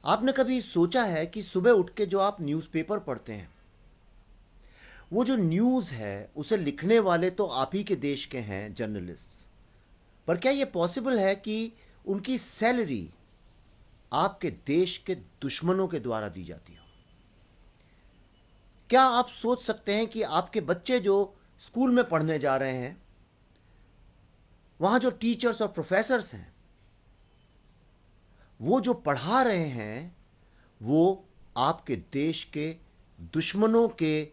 आपने कभी सोचा है कि सुबह उठ के जो आप न्यूज़पेपर पढ़ते हैं, वो जो न्यूज़ है उसे लिखने वाले तो आप ही के देश के हैं जर्नलिस्ट्स, पर क्या ये पॉसिबल है कि उनकी सैलरी आपके देश के दुश्मनों के द्वारा दी जाती हो? क्या आप सोच सकते हैं कि आपके बच्चे जो स्कूल में पढ़ने जा रहे हैं, वहाँ जो टीचर्स और प्रोफेसर्स हैं, वो जो पढ़ा रहे हैं वो आपके देश के दुश्मनों के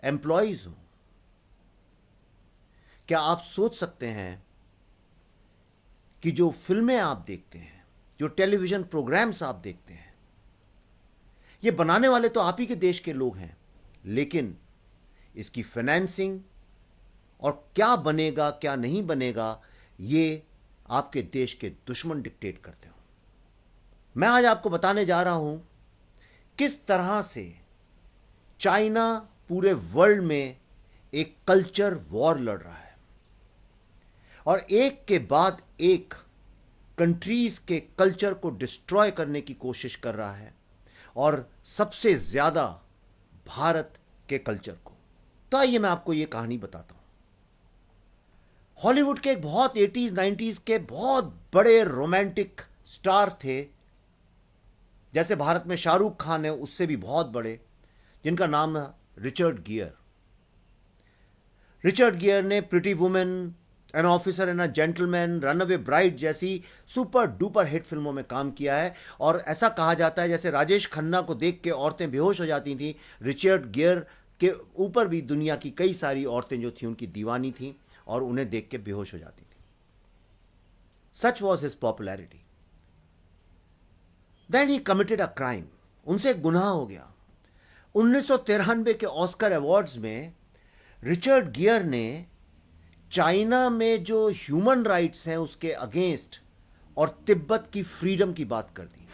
एम्प्लॉयज हो? क्या आप सोच सकते हैं कि जो फिल्में आप देखते हैं, जो टेलीविजन प्रोग्राम्स आप देखते हैं, ये बनाने वाले तो आप ही के देश के लोग हैं, लेकिन इसकी फाइनेंसिंग और क्या बनेगा क्या नहीं बनेगा ये आपके देश के दुश्मन डिक्टेट करते हो? मैं आज आपको बताने जा रहा हूं किस तरह से चाइना पूरे वर्ल्ड में एक कल्चर वॉर लड़ रहा है और एक के बाद एक कंट्रीज के कल्चर को डिस्ट्रॉय करने की कोशिश कर रहा है, और सबसे ज्यादा भारत के कल्चर को। तो आइए मैं आपको यह कहानी बताता हूं। हॉलीवुड के एक बहुत 80s 90s के बहुत बड़े रोमांटिक स्टार थे, जैसे भारत में शाहरुख खान है, उससे भी बहुत बड़े, जिनका नाम है रिचर्ड गियर। रिचर्ड गियर ने pretty women, an officer and a gentleman, runaway bride जैसी सुपर डुपर हिट फिल्मों में काम किया है। और ऐसा कहा जाता है जैसे राजेश खन्ना को देख के औरतें बेहोश हो जाती थीं, रिचर्ड गियर के ऊपर भी दुनिया की कई सारी औरतें जो थी उनकी दीवानी थीं और उन्हें देख के बेहोश हो जाती थी। Such was his popularity. Then he committed a crime. उनसे एक गुनाह हो गया। 1993 के ऑस्कर अवार्ड्स में रिचर्ड गियर ने चाइना में जो ह्यूमन राइट्स हैं उसके अगेंस्ट और तिब्बत की फ्रीडम की बात कर दी।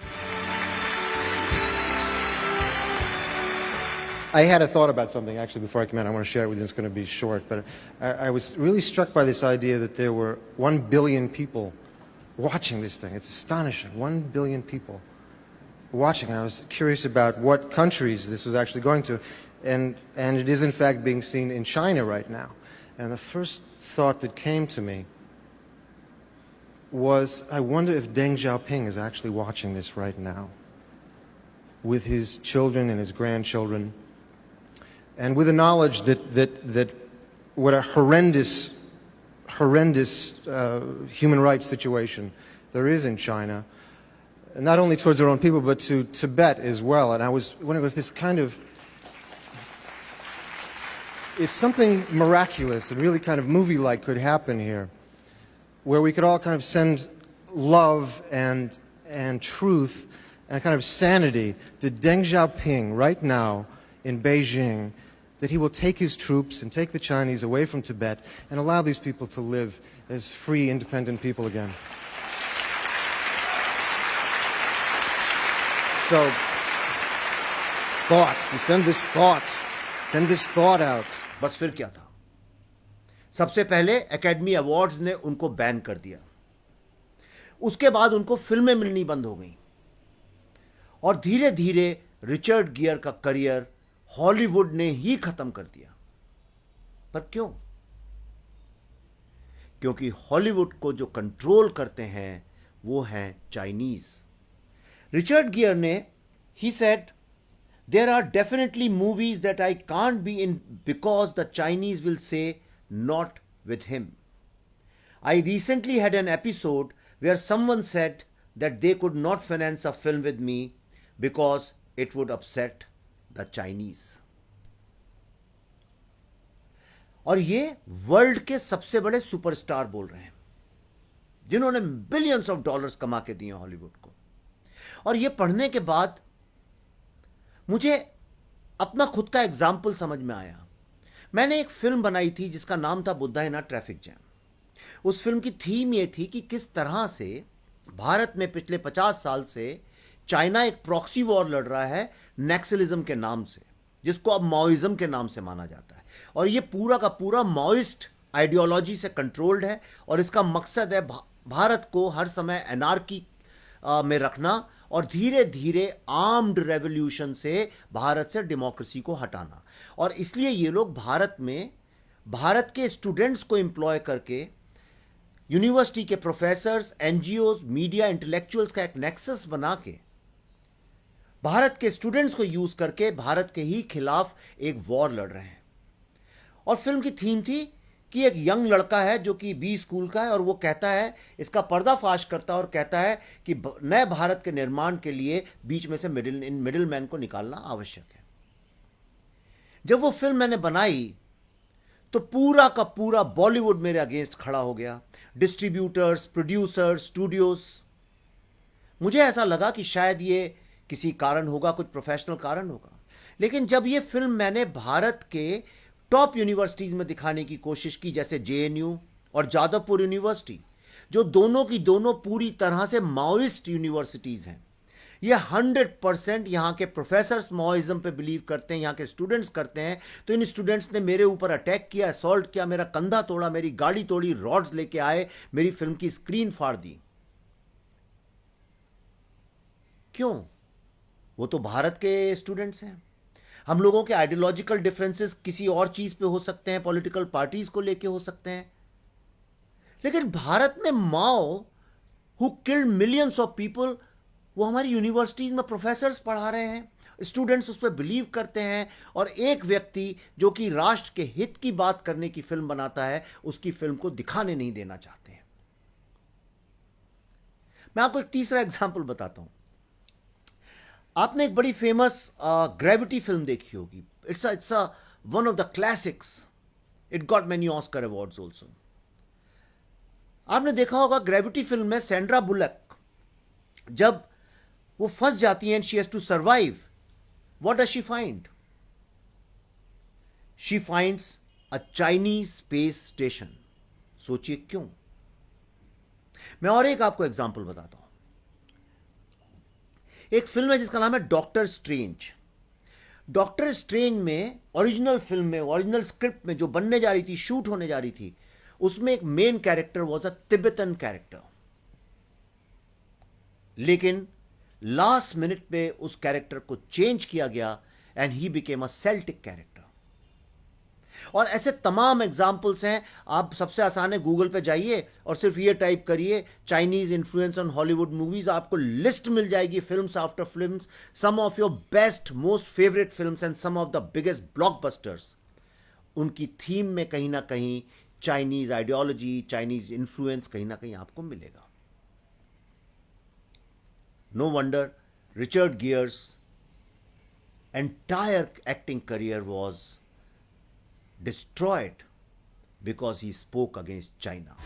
I had a thought about something actually before I came out. I want to share it with you. It's going to be short, but I was really struck by this idea that there were 1 billion people watching this thing. It's astonishing. 1 billion people watching. And I was curious about what countries this was actually going to. And it is in fact being seen in China right now. And the first thought that came to me was, I wonder if Deng Xiaoping is actually watching this right now with his children and his grandchildren, and with the knowledge that what a horrendous human rights situation there is in China, not only towards their own people, but to Tibet as well. And I was wondering if this kind of, if something miraculous and really kind of movie-like could happen here, where we could all kind of send love and truth and kind of sanity to Deng Xiaoping right now in Beijing, that he will take his troops and take the Chinese away from Tibet and allow these people to live as free, independent people again. So, thought, we send this thought out. बस फिर क्या था? सबसे पहले academy awards ने उनको ban कर दिया। उसके बाद उनको फिल्में मिलनी बंद हो गई और धीरे धीरे रिचर्ड गियर का करियर हॉलीवुड ने ही खत्म कर दिया। पर क्यों? क्योंकि हॉलीवुड को जो कंट्रोल करते हैं वो हैं चाइनीज। रिचर्ड गियर ने, he said, there are definitely movies that I can't be in because the Chinese will say not with him. I recently had an episode where someone said that they could not finance a film with me because it would upset the Chinese. और ये world के सबसे बड़े superstar बोल रहे हैं, जिन्होंने billions of dollars कमा के दिए हॉलीवुड को। और ये पढ़ने के बाद मुझे अपना खुद का एग्जाम्पल समझ में आया। मैंने एक फिल्म बनाई थी जिसका नाम था बुद्धा इन अ ट्रैफिक जैम। उस फिल्म की थीम ये थी कि किस तरह से भारत में पिछले 50 साल से चाइना एक प्रॉक्सी वॉर लड़ रहा है नक्सलिज्म के नाम से, जिसको अब माओइज्म के नाम से माना जाता है। और ये पूरा का पूरा माओइस्ट आइडियोलॉजी से कंट्रोल्ड है और इसका मकसद है भारत को हर समय एनार्की में रखना और धीरे धीरे आर्म्ड रेवोल्यूशन से भारत से डेमोक्रेसी को हटाना। और इसलिए ये लोग भारत में भारत के स्टूडेंट्स को एम्प्लॉय करके, यूनिवर्सिटी के प्रोफेसर्स, एनजीओज, मीडिया, इंटेलेक्चुअल्स का एक नेक्सस बना के भारत के स्टूडेंट्स को यूज करके भारत के ही खिलाफ एक वॉर लड़ रहे हैं। और फिल्म की थीम थी कि एक यंग लड़का है जो कि बी स्कूल का है, और वो कहता है, इसका पर्दाफाश करता है और कहता है कि नए भारत के निर्माण के लिए बीच में से मिडिल मैन को निकालना आवश्यक है। जब वो फिल्म मैंने बनाई तो पूरा का पूरा बॉलीवुड मेरे अगेंस्ट खड़ा हो गया, डिस्ट्रीब्यूटर्स, प्रोड्यूसर्स, स्टूडियोज। मुझे ऐसा लगा कि शायद ये किसी कारण होगा, कुछ प्रोफेशनल कारण होगा। लेकिन जब ये फिल्म मैंने भारत के टॉप यूनिवर्सिटीज में दिखाने की कोशिश की, जैसे जेएनयू और जादवपुर यूनिवर्सिटी, जो दोनों की दोनों पूरी तरह से माओइस्ट यूनिवर्सिटीज हैं, ये 100% यहाँ के प्रोफेसर्स माओइज्म पे बिलीव करते हैं, यहाँ के स्टूडेंट्स करते हैं। तो इन स्टूडेंट्स ने मेरे ऊपर अटैक किया, असॉल्ट किया, मेरा कंधा तोड़ा, मेरी गाड़ी तोड़ी, रॉड्स लेके आए, मेरी फिल्म की स्क्रीन फाड़ दी। क्यों? वो तो भारत के स्टूडेंट्स हैं। हम लोगों के आइडियोलॉजिकल डिफरेंसेस किसी और चीज पे हो सकते हैं, पॉलिटिकल पार्टीज को लेके हो सकते हैं, लेकिन भारत में Mao who killed millions of people, वो हमारी यूनिवर्सिटीज में प्रोफेसर्स पढ़ा रहे हैं, स्टूडेंट्स उस पर बिलीव करते हैं, और एक व्यक्ति जो कि राष्ट्र के हित की बात करने की फिल्म बनाता है, उसकी फिल्म को दिखाने नहीं देना चाहते हैं। मैं आपको एक तीसरा एग्जाम्पल बताता हूं। आपने एक बड़ी फेमस ग्रेविटी फिल्म देखी होगी। It's one of the classics. It got many Oscar awards also. आपने देखा होगा ग्रेविटी फिल्म में सैंड्रा बुलक जब वो फंस जाती है, she has to survive, what does she find? She finds a Chinese space station. सोचिए क्यों। मैं और एक आपको एग्जांपल बताता हूं। एक फिल्म है जिसका नाम है डॉक्टर स्ट्रेंज। डॉक्टर स्ट्रेंज में ओरिजिनल फिल्म में, ओरिजिनल स्क्रिप्ट में जो बनने जा रही थी, शूट होने जा रही थी, उसमें एक main character was a Tibetan character. लेकिन लास्ट मिनट पे उस कैरेक्टर को चेंज किया गया and he became a Celtic character. और ऐसे तमाम एग्जाम्पल्स हैं। आप सबसे आसान है, गूगल पे जाइए और सिर्फ ये टाइप करिए Chinese influence on Hollywood movies, आपको लिस्ट मिल जाएगी, films after films, some of your best most favourite films and some of the biggest blockbusters. उनकी थीम में कहीं ना कहीं चाइनीज आइडियोलॉजी, चाइनीज इन्फ्लुएंस कहीं ना कहीं आपको मिलेगा। No wonder Richard Gere's entire acting career was destroyed because he spoke against China.